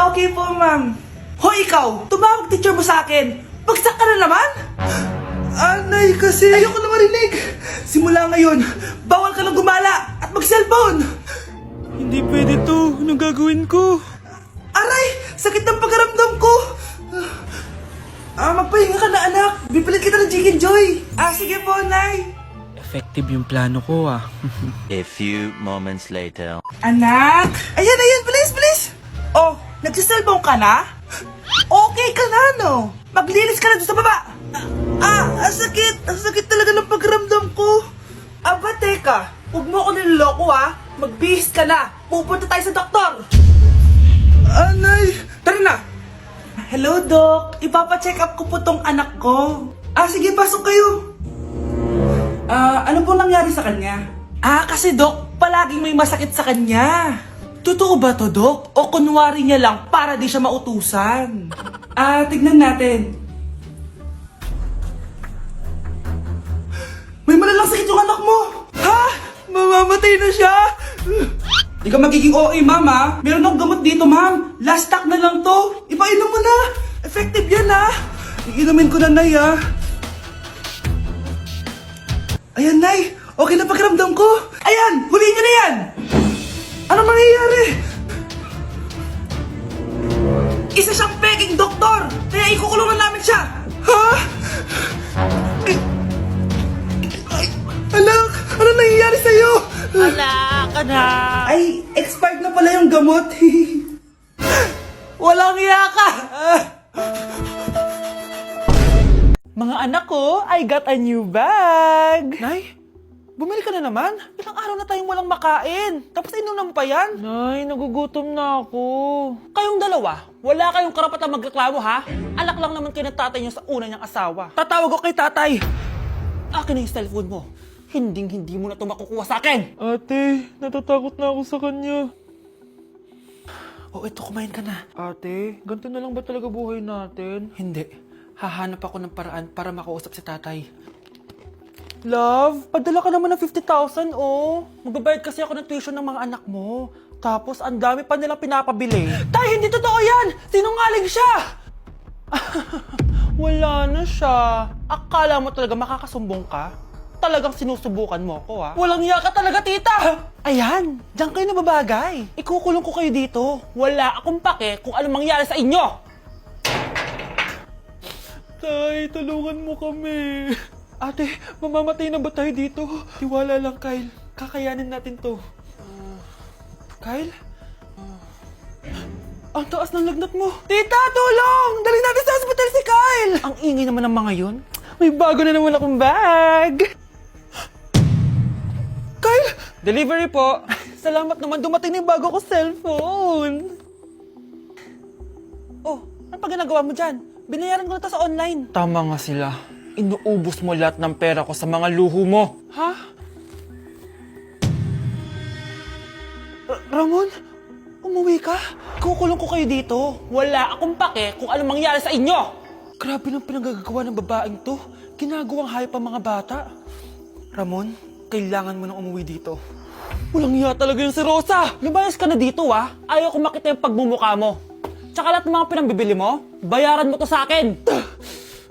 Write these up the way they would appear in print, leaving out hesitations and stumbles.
Okay po, ma'am. Hoy, ikaw! Tumawag teacher mo sa akin! Bagsak ka na naman? Anay, kasi ayoko na marinig! Simula ngayon, bawal ka lang gumala at mag-cellphone! Hindi pwede to. Anong gagawin ko? Aray! Sakit ng pagkaramdam ko! Magpahinga ka na, anak. Bipilit kita ng Chicken Joy. Sige po, Nay. Effective yung plano ko ah. A few moments later. Anak! Ayan, bilis! Oh, nagsiselfone ka na? Okay ka na, no? Maglinis ka na doon sa baba. Ang sakit. Ang sakit talaga ng pagramdam ko. Aba, teka. Huwag mo ako niloloko, ha? Magbihis ka na. Pupunta tayo sa doktor. Anay! Tara na. Hello, Doc. Ipapa-check up ko po tong anak ko. Sige, pasok kayo. Ano po nangyari sa kanya? Kasi Doc, palaging may masakit sa kanya. Totoo ba to, Doc? O kunwari niya lang para di siya mautusan? Tignan natin. May malalang sakit yung anak mo! Ha? Mamamatay na siya? Di ka magiging OA, mama. Meron akong gamot dito, ma'am. Last stock na lang to. Ipainom mo na. Effective yan, ha? Iinumin ko na, Nay, ha? Ayan, Nay. Okay na pakiramdam ko. Ayan, huliin niyo na yan. Ano mangyayari? Isa siyang peking doktor. Kaya ikukulong na namin siya. Ha? Anak, ano nangyayari sa'yo? Anak! Ay, expired na pala yung gamot. Walang iya ka. Mga anak ko, I got a new bag! Nay, bumili ka na naman? Ilang araw na tayong walang makain. Tapos inunan pa yan? Nay, nagugutom na ako. Kayong dalawa, wala kayong karapatan magreklamo ha? Alak lang naman kayo ng tatay niyo sa una niyang asawa. Tatawag ko kay tatay. Akin na yung cellphone mo. Hindi mo na ito makukuha sa akin. Ate, natatakot na ako sa kanya. Ito, kumain ka na. Ate, ganito na lang ba talaga buhay natin? Hindi. Hahanap ako ng paraan para makausap si tatay. Love, padala ka naman ng 50,000, oh. Magbabayad kasi ako ng tuition ng mga anak mo. Tapos, ang dami pa nilang pinapabili. Tay, hindi totoo yan! Sinungaling siya! Wala na siya. Akala mo talaga makakasumbong ka? Talagang sinusubukan mo ko, ha? Walang iya ka talaga, tita! Ayan, diyan kayo nababagay. Ikukulong ko kayo dito. Wala akong pake kung ano mangyari sa inyo. Tay, tulungan mo kami. Ate, mamamatay na ba tayo dito? Tiwala lang, Kyle. Kakayanin natin to. Kyle? Ang taas ng lagnat mo. Tita, tulong! Dali natin sa hospital si Kyle! Ang ingay naman ng mga yun. May bago na naman akong bag. Kyle! Delivery po. Salamat naman, dumating na yung bago ko cellphone. Ano pa ginagawa mo dyan? Binayaran ko na to sa online. Tama nga sila. Inuubos mo lahat ng pera ko sa mga luho mo. Ha? Ramon? Umuwi ka? Kukulong ko kayo dito. Wala akong pake kung ano mangyari sa inyo. Grabe ng pinagagawa ng babaeng to. Ginagawang hayop ang mga bata. Ramon, kailangan mo nang umuwi dito. Walang iya talaga yung si Rosa. Lumayas ka na dito, ha? Ayaw ko makita yung pagmumukha mo. Tsaka lahat ng mga pinambibili mo, bayaran mo to sa akin.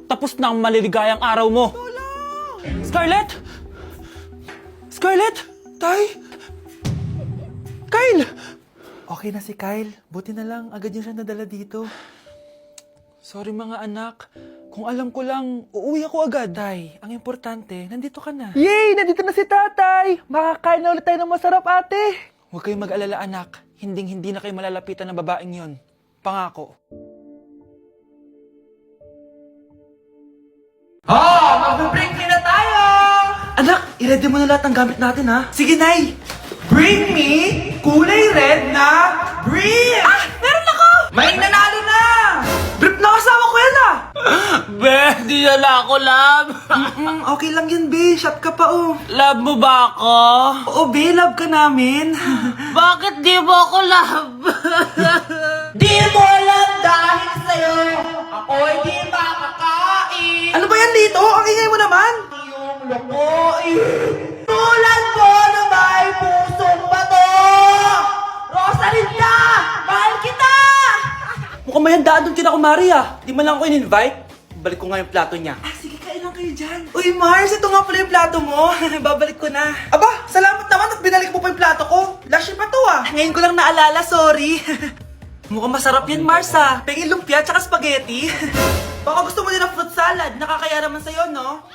Tapos na ang maliligayang araw mo. Scarlett? Scarlett? Tay? Kyle! Okay na si Kyle. Buti na lang, agad niya siya nadala dito. Sorry mga anak. Kung alam ko lang, uuwi ako agad. Tay, ang importante, nandito ka na. Yay! Nandito na si tatay! Makakain na ulit tayo ng masarap, ate! Huwag kayong mag-alala, anak. Hindi na kayo malalapitan ng babaeng yon. Pangako. Mag-break na tayo! Anak, i-ready mo na lahat ng gamit natin, ha? Sige, Nay! Bring me kulay red na brief! Meron ako! May nanalo na! Brief na kasama ko yan, ah! Be, di na ako, love. Okay lang yan, be. Shot ka pa, oh. Love mo ba ako? Oo, be. Love ka namin. Bakit di mo ako love? Di mo alam dahil sa'yo ako'y di makakain. Ano ba yan dito? Ang ingay mo naman. Yung lokoin. Tulad mo na may pusong bato. Rosalinda, mahal kita! Mukhang may handaan doon kina Kumari ah. Di man lang ako in-invite. Balik ko nga yung plato niya. Ah, sige, kailan kayo dyan? Uy, Mars, ito nga pala yung plato mo. Babalik ko na. Aba, salamat naman at binalik mo pa yung plato ko. Last year pa to ah. Ngayon ko lang naalala, sorry. Mukhang masarap yan, Mars ah. Pengin lumpia tsaka spaghetti. Baka gusto mo din ng fruit salad. Nakakaya naman sa'yo, no?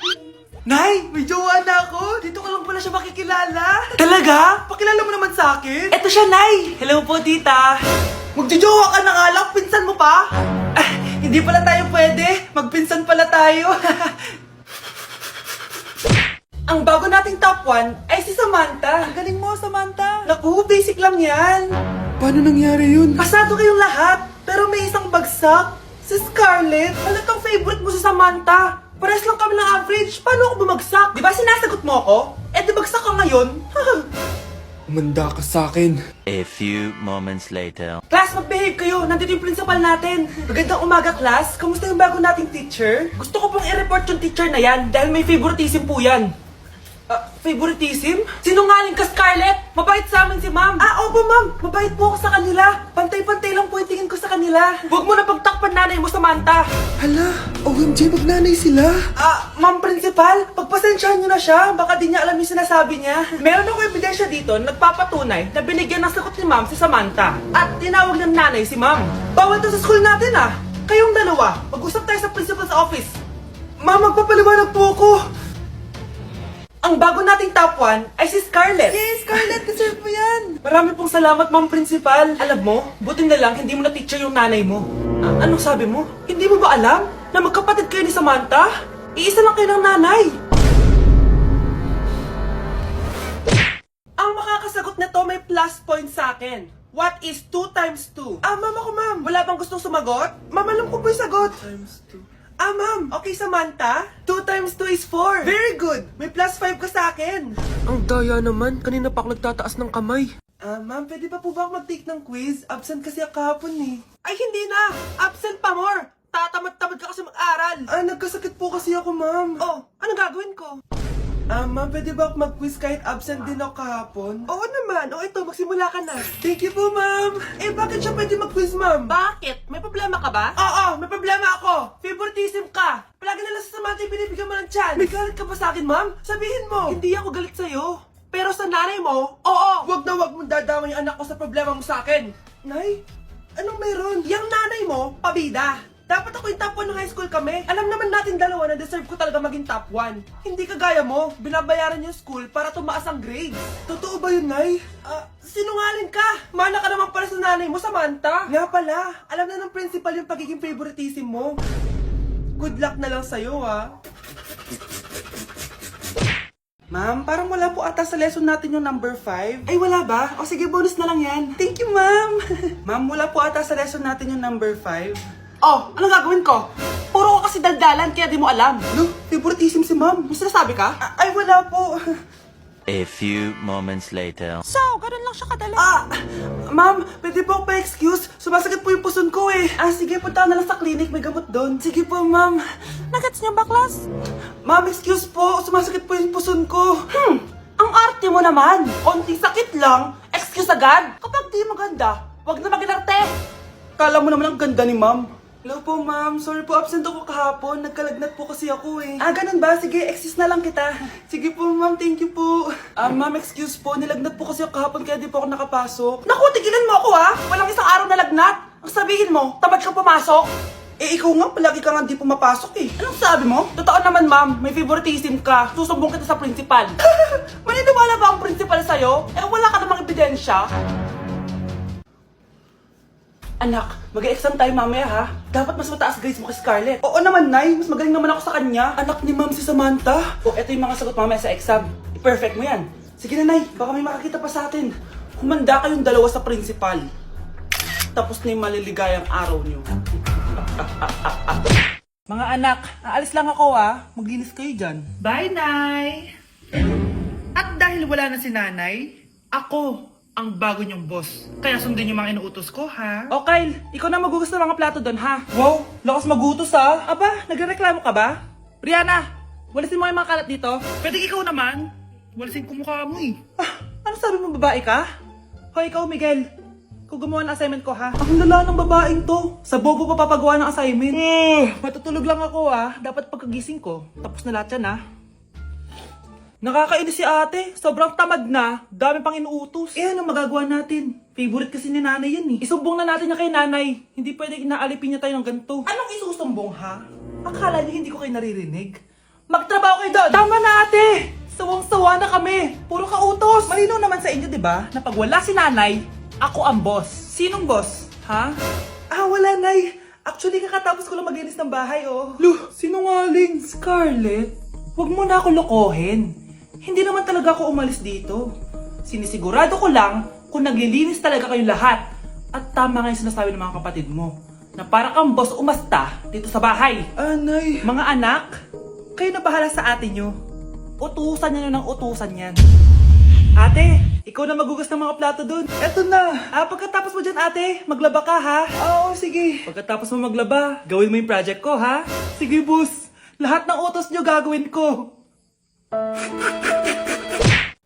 Nay, may jowa na ako. Dito ko lang pala siya makikilala. Talaga? Pakilala mo naman sa akin. Eto siya, Nay. Hello po, tita. Magjojowa ka na nga lang. Pinsan mo pa? Ah, hindi pala tayo pwede. Magpinsan pala tayo. Ang bago nating top 1 ay si Samantha. Ang galing mo, Samantha. Naku, basic lang yan. Paano nangyari yun? Pasado kayong lahat, pero may isang bagsak. Si Scarlett. Ano tong favorite mo si Samantha? Pares lang kami ng average. Paano ako bumagsak? Di ba sinasagot mo ako? Eh di bagsak ka ngayon. Umanda ka sa akin. A few moments later. Class, mag-behave kayo. Nandito yung principal natin. Magandang umaga, class. Kamusta yung bago nating teacher? Gusto ko pong i-report yung teacher na yan dahil may favoritism po yan. Favoritism? Sinungaling ka, Scarlett! Mabait sa amin si ma'am. Ah, opo, ma'am. Mabait po ako sa kanila. Pantay-pantay lang po yung tingin ko sa kanila. Huwag mo na pagtakpan nanay mo, Samantha. Hala, OMG, magnanay sila. Ma'am principal, pagpasensyahan niyo na siya. Baka di niya alam yung sinasabi niya. Meron ako ebidensya dito na nagpapatunay na binigyan ng sagot ni ma'am si Samantha. At tinawag ng nanay si ma'am. Bawal to sa school natin ah. Kayong dalawa, mag-usap tayo sa principal's office. Ma'am, magpapaliwanag po ako. Ang bago nating top 1 ay si Scarlett. Yes, Scarlett, deserve mo yan. Marami pong salamat, ma'am principal. Alam mo, buti na lang hindi mo na teacher yung nanay mo. Anong sabi mo? Hindi mo ba alam na magkapatid kayo ni Samantha? Iisa lang kayo ng nanay. Ang makakasagot nito may plus point sa akin. What is 2 times 2? Ma'am ako, ma'am. Wala bang gustong sumagot? Ma'am, alam ko po yung sagot. 2 times 2. Ma'am. Okay, Samantha. 2 times 2 is 4. Very good. May plus 5 ka sa akin. Ang daya naman, kanina pa ako nagtataas ng kamay. Ma'am, pwede pa po ba ako mag-take ng quiz? Absent kasi ako kahapon eh. Ay, hindi na! Absent pa more! Tatamad-tamad ka kasi mag-aral. Nagkasakit po kasi ako, ma'am. Oh, anong gagawin ko? Ma'am, pwede ba ako mag-quiz kahit absent din ako kahapon? Oo naman. O ito, magsimula ka na. Thank you po, ma'am. Eh, bakit siya pwede mag-quiz, ma'am? Bakit? May problema ka ba? Oo, may problema ako. Favoritism ka. Palagi na lang sa Samantha yung binibigyan mo ng chance. May galit ka ba sa akin, ma'am? Sabihin mo. Hindi ako galit sa'yo. Pero sa nanay mo, oo. Wag na wag mong dadama yung anak ko sa problema mo sa akin. Nay, anong meron? Yang nanay mo, pabida. Dapat ako yung top 1 ng high school kami. Alam naman natin dalawa na deserve ko talaga maging top 1. Hindi kagaya mo, binabayaran yung school para tumaas ang grade. Totoo ba yun, Nay? Sinungaling ka! Mana ka naman pala sa nanay mo, Samantha. Nga pala, alam na ng principal yung pagiging favoritism mo. Good luck na lang sa'yo, ha? Ma'am, parang wala po ata sa lesson natin yung number 5. Ay, wala ba? O sige, bonus na lang yan. Thank you, ma'am. Ma'am, wala po ata sa lesson natin yung number 5. Oh, anong gagawin ko? Puro ka kasi daldalan, kaya di mo alam. No, favoritism si ma'am. May sinasabi ka? Ay, wala po. A few moments later. So, ganun lang siya kadali. Ma'am, pwede po pa-excuse? Sumasakit po yung puson ko eh. Sige, punta na lang sa clinic, may gamot doon. Sige po, ma'am. Nagets niyo ba, class? Ma'am, excuse po, sumasakit po yung puson ko. Ang arte mo naman. Konting sakit lang, excuse agad. Kapag di maganda, wag na mag-inarte. Kala mo naman ang ganda ni ma'am. Hello po, ma'am. Sorry po, absent ako kahapon. Nagkalagnat po kasi ako eh. Ganun ba? Sige, excuse na lang kita. Sige po, ma'am. Thank you po. Ma'am, excuse po. Nilagnat po kasi ako kahapon kaya di po ako nakapasok. Naku, tigilan mo ako ha! Walang isang araw na lagnat. Ang sabihin mo, tamad kang pumasok. Ikaw nga, palagi ka nga di pumapasok eh. Anong sabi mo? Totoo naman, ma'am. May favoritism ka. Susumbong kita sa principal. Maniniwala ba ang principal sa'yo? Wala ka namang ebidensya. Anak, mag-e-exam tayo mamaya ha. Dapat mas mataas grades mo kay Scarlett. Oo naman, Nay. Mas magaling naman ako sa kanya. Anak ni ma'am si Samantha. Eto yung mga sagot mamaya sa exam. I-perfect mo yan. Sige na, Nay. Baka may makakita pa sa atin. Humanda kayong dalawa sa principal. Tapos na yung maliligayang araw niyo. Mga anak, aalis lang ako ha. Maglinis kayo dyan. Bye, Nay! At dahil wala na si Nanay, ako ang bago niyong boss. Kaya sundin yung mga inuutos ko, ha? O Kyle, ikaw na magugas ng mga plato doon ha. Wow, lakas magutos ha. Aba, nagreklamo ka ba? Brianna, walisin mo yung mga kalat dito. Pwede ikaw naman. Walisin ko mukha mo eh. Ano sabi mo, babae ka? Hoy, ikaw Miguel. Ikaw gumawa ng assignment ko, ha? Ang lala ng babaeng to. Sa bobo pa papagawa ng assignment. Matutulog lang ako, ha? Dapat pagkagising ko. Tapos na lahat yan, ha? Nakakainis si ate. Sobrang tamad na. Dami pang inuutos. Eh, ano magagawa natin? Favorite kasi ni nanay yan, eh. Isumbong na natin niya kay nanay. Hindi pwedeng inaalipin niya tayo ng ganito. Anong isusumbong, ha? Akala niyo hindi ko kayo naririnig? Magtrabaho kayo doon! Tama na, ate! Sawang-sawa na kami. Puro kautos. Malinaw naman sa inyo, di ba? Na pag wala si nanay, ako ang boss. Sinong boss? Ha? Ah, wala, nay. Actually, kakatapos ko lang maglinis ng bahay, oh. Luh, sinungaling. Scarlett, wag mo na ako lokohin. Hindi naman talaga ako umalis dito. Sinisigurado ko lang kung naglilinis talaga kayong lahat. At tama nga yung sinasabi ng mga kapatid mo. Na para kang boss umasta dito sa bahay. Anay. Mga anak, kayo na bahala sa ate nyo. Utusan nyo ng utusan yan. Ate, ikaw na magugas ng mga plato dun. Eto na. Pagkatapos mo dyan, ate, maglaba ka, ha? Oo, sige. Pagkatapos mo maglaba, gawin mo yung project ko, ha? Sige, boss. Lahat ng utos nyo gagawin ko.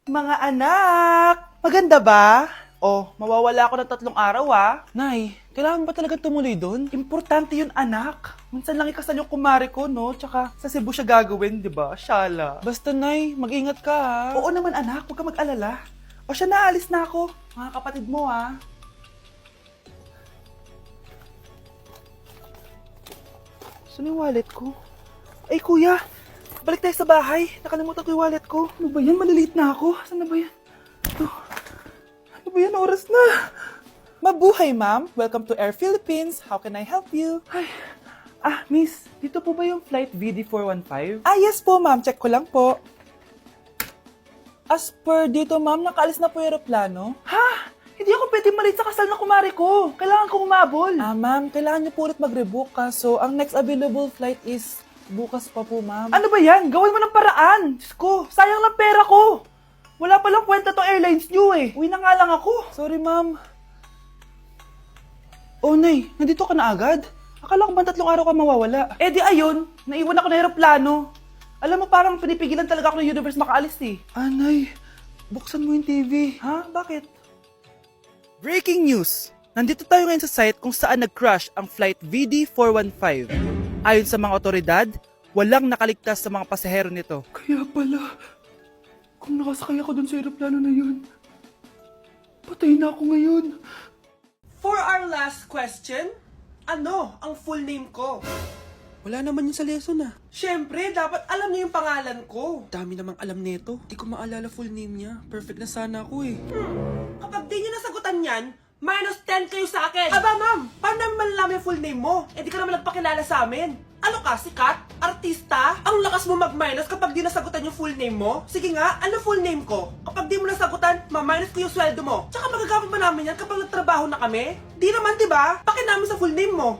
Mga anak, maganda ba? Oh, mawawala ako ng 3 araw, Nay, kailangan ba talaga tumuloy doon? Importante yun, anak. Minsan lang ikasal yung kumare ko, no? Tsaka sa Cebu siya gagawin, di ba? Shala. Basta, Nay, mag-ingat ka, ha? Oo naman, anak. Huwag ka mag-alala. O siya, naalis na ako. Mga kapatid mo, ha? Saan yung wallet ko? Ay, kuya! Balik tayo sa bahay. Nakalimutan ko yung wallet ko. Ano ba yan? Maliliit na ako. Saan na ba yan? Ito. Ano ba yan? Oras na. Mabuhay, ma'am. Welcome to Air Philippines. How can I help you? Ay. Miss. Dito po ba yung flight VD415? Yes po, ma'am. Check ko lang po. As per dito, ma'am, nakaalis na po yung aeroplano. Ha? Hindi ako pwede malit sa kasal na kumari ko. Kailangan ko umabol. Ma'am, kailangan niyo po ulit mag-rebook ka. So, ang next available flight is bukas pa po, ma'am. Ano ba yan? Gawin mo ng paraan. Diyos ko, sayang lang pera ko. Wala palang kwenta tong airlines niyo, eh. Uwi na nga lang ako. Sorry, ma'am. Oh, Nay, nandito ka na agad? Akala ko ba 3 araw ka mawawala? Eh di ayun, naiwan ako ng aeroplano. Alam mo, parang pinipigilan talaga ako ng universe makaalis, eh. Nay, buksan mo yung TV. Ha? Bakit? Breaking news! Nandito tayo ngayon sa site kung saan nag-crash ang flight VD415. Ayon sa mga otoridad, walang nakaligtas sa mga pasahero nito. Kaya pala, kung nakasakay ako dun sa aeroplano na yun, patay na ako ngayon. For our last question, ano ang full name ko? Wala naman yun sa lesson, Siyempre, dapat alam niyo yung pangalan ko. Dami namang alam nito. Di ko maalala full name niya. Perfect na sana ako, eh. Kapag di niyo nasagutan yan, -10 kayo sa akin. Aba, ma'am, paano namin malalaman yung full name mo? Eh, di ka naman nagpakilala sa amin. Ano ka, sikat? Artista? Ang lakas mo mag-minus kapag di nasagutan yung full name mo? Sige nga, ano full name ko? Kapag di mo nasagutan, ma-minus ko yung sweldo mo. Tsaka magagamit ba namin yan kapag nagtrabaho na kami? Di naman, di ba? Pakin namin sa full name mo.